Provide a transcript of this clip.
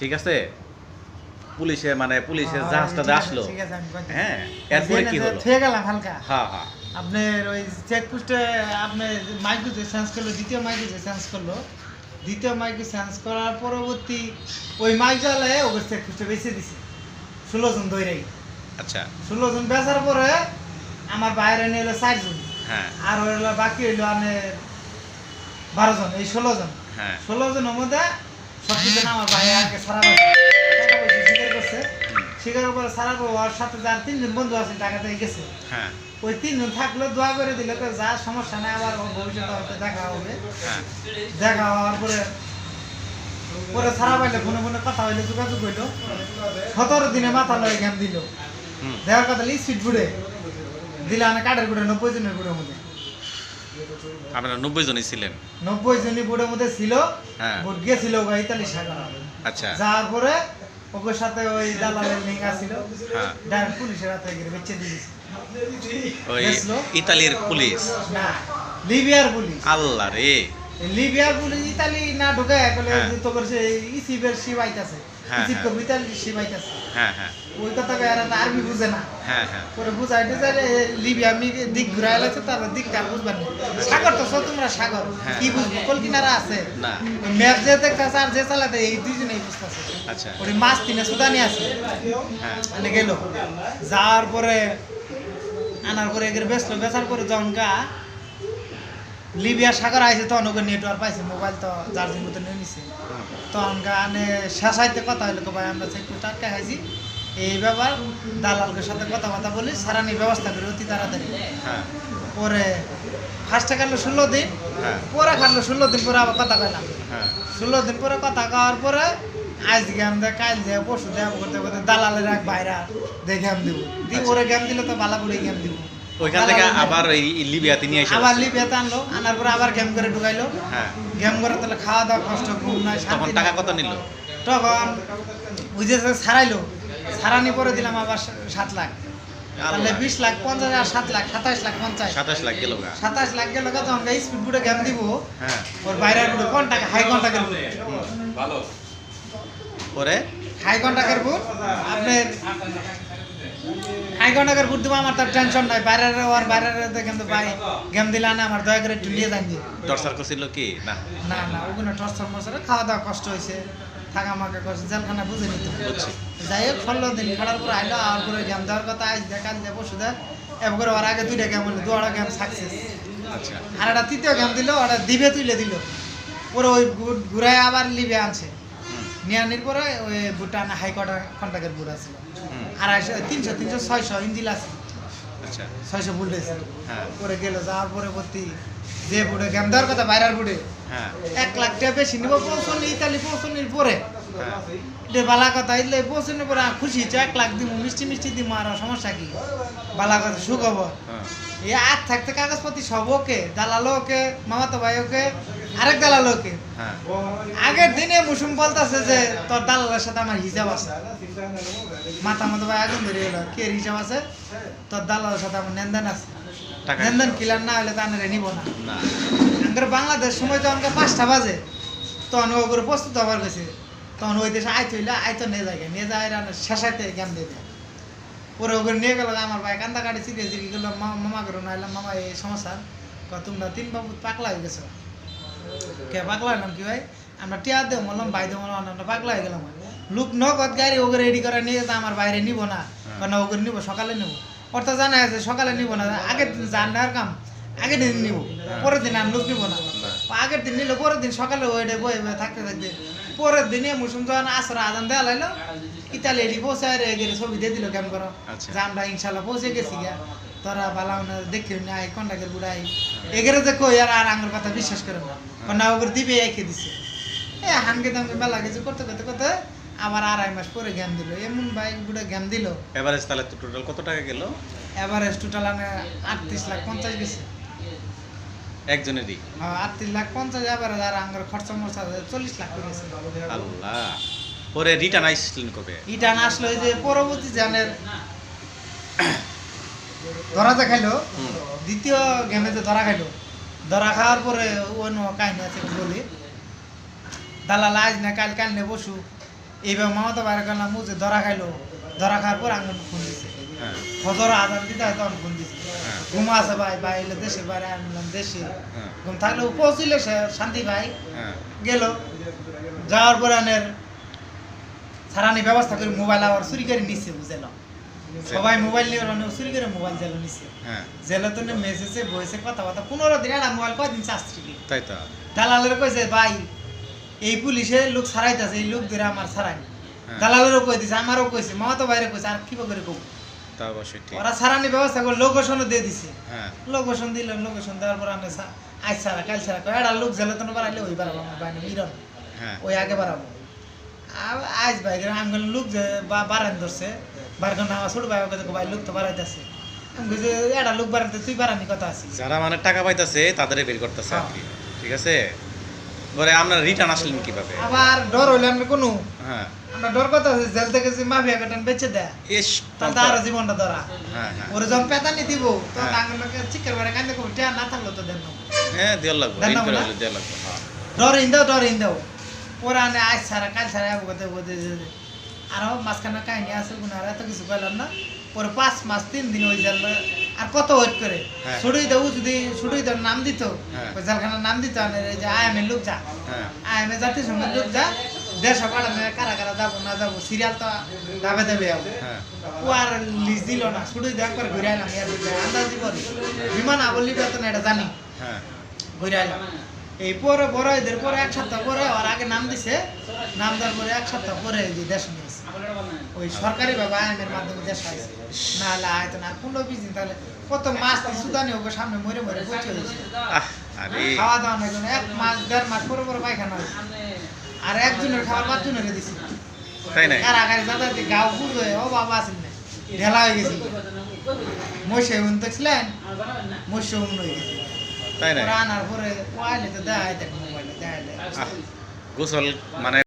ঠিক আছে, পুলিশের জাহাজটা আসলো। হ্যাঁ, এরপরে কি হলো? থেকে গেলাম হালকা। হ্যাঁ হ্যাঁ আপনার ওই চেকপোস্টে আপনি মাইকু যে চেঞ্জ করলো, দ্বিতীয় মাইকু যে চেঞ্জ করলো, দ্বিতীয় মাইকু চেঞ্জ করার পরবর্তী ওই মাইকওয়ালা ওকে চেকপোস্টে বেঁচে দিছে 16 জন ধরেই। আচ্ছা 16 জন বেচার পরে আমার বাইরে নিয়ে এলো 4 জন, হ্যাঁ আর হইলো বাকি হইলো 12 জন, এই 16 জন। হ্যাঁ 16 জনের মধ্যে সবকিছু আমার ভাই আগে সারা টাকা পয়সা স্বীকার করছে। স্বীকার করে সারা ওর সাথে যার 3 জন বন্ধু আছে টাকা দিয়ে গেছে, হ্যাঁ ওই 3 জন থাকলো, দোয়া করে দিলে তো যা সমস্যা নাই, আবার ভবিষ্যতে হয়তো দেখা হবে। হ্যাঁ দেখা হওয়ার পরে পরে সারা পাইলে ফোনে ফোনে কথা হইলে, যোগাযোগ হইলো। 17 দিনে মাথা লয়ে জ্ঞান দিল। হুম দেওয়ার কথা স্পিড বুড়ে দিলে আনে কাঠের বুড়ে 90 জনের বুড়ের মধ্যে। আপনারা 90 জনই ছিলেন? 90 জনই বুড়ের মধ্যে ছিল। হ্যাঁ ভোট গিয়েছিল ইতালি সাগর। আচ্ছা যাওয়ার পরে ওদের সাথে ওই দালালের লিঙ্ক আছিল, হ্যাঁ ডাইরেক্ট পুলিশের হাতে গিয়ে বেচে দিয়েছে। ওই বেচলো? ইতালির পুলিশ? না, লিবিয়ার পুলিশ। আল্লাহ রে! লিবিয়ার পুলিশ ইতালি না ঢুকে বলে হ্যাঁ। তো করছে ইসিবের শিবাইতাছে, হ্যাঁ, ইসিব হ্যাঁ। কো ইতালি শিবাইতাছে। হ্যাঁ হ্যাঁ ওই কথা কই আর আরবি বুঝে না। হ্যাঁ হ্যাঁ পরে বুঝাইতে যায় লিবিয়া আমি দিক ঘুরাই লাগছে, তার দিকটা বুঝবেন না। সাগর তো তোমরা সাগর হ্যাঁ। কি বুঝবো, কল কিনারা আছে না ম্যাপ যে দেখতেছে আর যে চালাতে, এই দুইজনেই বুঝতেছে। আচ্ছা ওই মাছ তিনে সুদানি আছে, হ্যাঁ মানে গেল যাওয়ার পরে আনার পরে এগের বেচলো, বেচার পরে যখন গা লিবিয়া সাগর আইছে তখন ওকে নেটওয়ার্ক পাইছে, মোবাইল তো চার্জিং মতো নিয়ে নিছে। তখন গা আনে শেষাইতে কথা হইলো, ভাই আমরা একটু টাটকা খাইছি, এই ব্যাপার দালালকের সাথে কথা বলি সারানি ব্যবস্থা করি অতি তাড়াতাড়ি। হ্যাঁ পরে ফার্স্টে কাটলো 16 দিন, হ্যাঁ পরে কাটলো 16 দিন পরে আবার কথা কইলাম। হ্যাঁ 16 দিন পরে কথা কওয়ার পরে আজ গেম দে, কাল দে, পরশু দে করতে করতে দালালের এক বাইরা দিয়ে গেম দিব, ওরে গেম দিলে তো বালা করে গেম দিব। ওইখান থেকে আবার এই লিবিয়াতে নিয়ে এসে আবার লিবিয়াতে আনলো, আনার পরে আবার গেম করে ঢুকাইলো। হ্যাঁ গেম করে তাহলে খাওয়া দাওয়া কষ্ট, ঘুম নাই, তখন শান্তি টাকা নাই। কত নিল? তখন বুঝে ছাড়াইলো, ছাড়ানি পরে দিলাম আবার 7 লাখ, তাহলে 20 লাখ 50 আর 7 লাখ 27 লাখ 50, 27 লাখ গেল গা। 27 লাখ গেল। তখন স্পিড বুটে গেম দিব, হ্যাঁ ওর বাইরের বুটে কন্টাক্ট হাই কন্টাক্টের বুট, ভালো পরে হাই কন্টাক্টের বুট আপনার হাই কন্টাক্টের বুট দিব। আমার তার টেনশন নাই, বাইরের ওর বাইরের কিন্তু ভাই গেম দিলা না, আমার দয়া করে একটু নিয়ে যান যে। টর্চার করছিল কি না? না না, ওগুলো টর্চার মর্চার, খাওয়া দাওয়া কষ্ট হয়েছে, থাকা মাকা কষ্ট, জেলখানা বুঝে নিত। বুঝছি যাই হোক 16 দিন খেলার পরে আইলো, আর করে গেম দেওয়ার কথা আজ দেখাল যে পরশু দেয় এবার করে। ওর আগে 2টা গেম হলো, 2টা গেম সাকসেস, আচ্ছা আর একটা তৃতীয় গেম দিল, ওটা দিবে তুলে দিল। পরে ওই ঘুরায় আবার লিবে আনছে, হুম নিয়ে আনির পরে ওই বুটটা আনা হাই কন্টাক্টের বুট আছিল, হুম 250 300 300 600 ইঞ্জিল আছে, আচ্ছা 600 বুট আছে। হ্যাঁ পরে গেল, যাওয়ার পরে ভর্তি যে বুটে গেম দেওয়ার কথা বাইরের বুটে হ্যাঁ 1 লাখ টাকা বেশি নিব, পৌঁছনি ইতালি পৌঁছনির পরে হ্যাঁ এটা বালা কথা। ইলে পৌঁছনির পরে খুশি হচ্ছে, 1 লাখ দিব, মিষ্টি মিষ্টি দিব, আর সমস্যা কি, বালা কথা সুখবর। হ্যাঁ এই আজ থাকতে কাগজপাতি সব ওকে, দালালো ওকে, মামাতো ভাই ওকে, আরেক দালালো ওকে। হ্যাঁ আগের দিনে মুসুম বলতেছে যে তোর দালালের সাথে আমার হিসাব আছে, মাথা মতো ভাই আগুন ধরে এলো, কি হিসাব আছে, তোর দালালের সাথে আমার লেনদেন আছে, টাকা লেনদেন ক্লিয়ার না হলে তো আনারে নিব না। না আমাদের বাংলাদেশ সময় যখন 5টা বাজে তখন ও করে প্রস্তুত হবার গেছে, তখন ওই দেশে আইতে হইলে আইতো নিয়ে যায়, নিয়ে যায় শেষাইতে জ্ঞান দিয়ে দেয়। পরে ওগুলো নিয়ে গেল, আমার ভাই কান্দা কাটি চিড়ে চিড়ি গেলো, মামা করে নাইলাম, মামা এই সমস্যা তোমরা 3 বাবু পাগলা হয়ে গেছো। কে পাগলা হলাম কি ভাই, আমরা টিয়া দেব বললাম, ভাই দেব বললাম, আমরা পাগলা হয়ে গেলাম। লোক নগদ গাড়ি ওকে রেডি করে নিয়ে যেতে, আমার বাইরে নিব না, কারণ ওকে নিব সকালে নিব, অর্থাৎ জানা আছে সকালে নিব না, আগের দিন জানার কাম আগের দিন নিব, পরের দিন আর লোক নিব না। আগের দিন নিলে পরের দিন সকালে ওইটা বই থাকতে থাকতে পরের দিনে মুসুম যখন আসর আজান দেওয়া লাইলো, ইতালি এটি পৌঁছে গেলে ছবি দিয়ে দিল কেমন করো যে আমরা ইনশাল্লাহ পৌঁছে গেছি গা, তোরা বালা দেখি নাই কন্টাকের বুড়াই এগেরে যে কই আর আঙ্গুর কথা বিশ্বাস করে না, না ওগুলো দিবে এঁকে দিছে। হানকে দামকে বেলা কিছু করতে করতে করতে আবার 2.5 মাস পরে জ্ঞান দিল, এমন বাইক বুড়ে জ্ঞান দিল। এভারেজ তাহলে তো টোটাল কত টাকা গেল? এভারেজ টোটাল 38 লাখ 50 গেছে একজনেরই? 38 লাখ 50 এভারেজ, আর আঙ্গুর খরচা মরচা 40 লাখ করে গেছে। আল্লাহ! পরে রিটার্ন আইসলেন কবে? ইটান আসলো যে পরবর্তী জানের ধরা যে খাইলো, দ্বিতীয় গেমে যে ধরা খাইলো, ধরা খাওয়ার পরে অন্য কাহিনী আছে বলি, দালাল আজ না কাল, কাল নে বসু এইভাবে মামাতো বাইরে গেলাম মুজে ধরা খাইলো, ধরা খাওয়ার পর আঙ্গুল ফোন দিছে, হ্যাঁ ফজর আজান দিতে হয় তখন ফোন দিছে, হ্যাঁ ঘুম আছে ভাই, ভাই এলে দেশের বাইরে আনলাম দেশে, হ্যাঁ ঘুম থাকলেও পৌঁছিলে সে শান্তি ভাই হ্যাঁ গেল, যাওয়ার পরে আনের সারানি ব্যবস্থা করে মোবাইল আবার চুরি করে নিচ্ছে বুঝেল, সবাই মোবাইল নিয়ে চুরি করে মোবাইল জেলে নিচ্ছে, হ্যাঁ জেলে তো মেসেজে বসে কথাবার্তা 15 দিন একটা মোবাইল কয়দিন চাচ্ছি তাই তো দালালের কইছে ভাই এই পুলিশে লোক ছাড়াইতেছে, এই লোক ধরে আমার ছাড়াই, হ্যাঁ। দালালেরও কই দিছে, আমারও কইছে, মামা তো বাইরে কইছে, আর কি করে কব, তা অবশ্যই ঠিক ওরা ছাড়ানি ব্যবস্থা করে লোকেশনও দিয়ে দিছে, হ্যাঁ লোকেশন দিলেন, লোকেশন দেওয়ার পর আমি আজ ছাড়া কাল ছাড়া কয় একটা লোক জেলে তো বাড়াইলে ওই বাড়াবো আমার বাইরে মিরন হ্যাঁ ওই আগে বাড়াবো, আজ ভাই আমি লোক যে বাড়ান ধরছে বাড়ান আমার ছোট ভাই ওকে ভাই লোক তো বাড়াইতেছে, আমি কইছি একটা লোক বাড়াইতে তুই বাড়ানি কথা আছিস, যারা মানে টাকা পাইতেছে তাদের বের করতেছে আর কি ঠিক আছে পরে আপনারা রিটার্ন আসলেন কিভাবে আবার ডর হইলে আমি কোনো হ্যাঁ আমরা ডর কথা আছে জেল থেকে যে মাফিয়া কাটান বেচে দেয় ইস তাহলে আরো জীবনটা ধরা, হ্যাঁ হ্যাঁ ওরে যখন পেতানি দিব তখন হ্যাঁ। আঙুলকে চিকের বারে কান্দে কো টিয়া না থাকলো তো দেন না হ্যাঁ দেওয়ার লাগবে দেন না রিটার্ন বলা? হলে দেওয়ার লাগবে হ্যাঁ ডর ইন্দাও ওরা আনে আজ ছাড়া কাল ছাড়া বলতে বলতে আরো মাঝখানে কাহিনী আছে গুণ আর এত কিছু পেলাম না, পরে 5 মাস 3 দিন ওই জেল আর কত ওয়েট করে হ্যাঁ। ছুটুই দেবো যদি ছুটুই দেওয়ার নাম দিত হ্যাঁ। ওই জেলখানার নাম দিত আর এই যে আয়ামের লোক যা হ্যাঁ আয়ামের জাতিসংঘের লোক যা দেশ পাঠানো কারা কারা যাবো না যাবো সিরিয়াল তো দাবে দেবে হ্যাঁ ও আর লিস্ট দিল না শুধু একবার ঘুরে আইলাম আন্দাজি করে বিমান আবলি বেতন এটা জানি হ্যাঁ ঘুরে আইলাম এই পরে বড় এদের পরে 1 সপ্তাহ পরে আর আগে নাম দিছে, নাম দেওয়ার পরে 1 সপ্তাহ পরে এই যে দেশ নিয়েছে ওই সরকারি ভাবে আইনের মাধ্যমে দেশ আইছে, না হলে আয়তো না 15-20 দিন তাহলে কত মাস সুদানি ওকে সামনে মরে মরে পচে হয়েছে, আহ আরে খাওয়া দাওয়া নাই কোনো 1 মাস 1.5 মাস পরে পরে পায়খানা হয়েছে, আর একজনের খাবার 5 জনের দিছি, তাই নাই কারাগারে যাতায়াতে গাও পুজো ও বাবা আছেন না ঢেলা হয়ে গেছিল, মশে উন দেখছিলেন মশে উন হয়ে গেছে, তাই নাই পরে আনার পরে ও আইলে তো দেয় মোবাইলে দেয় গোসল মানে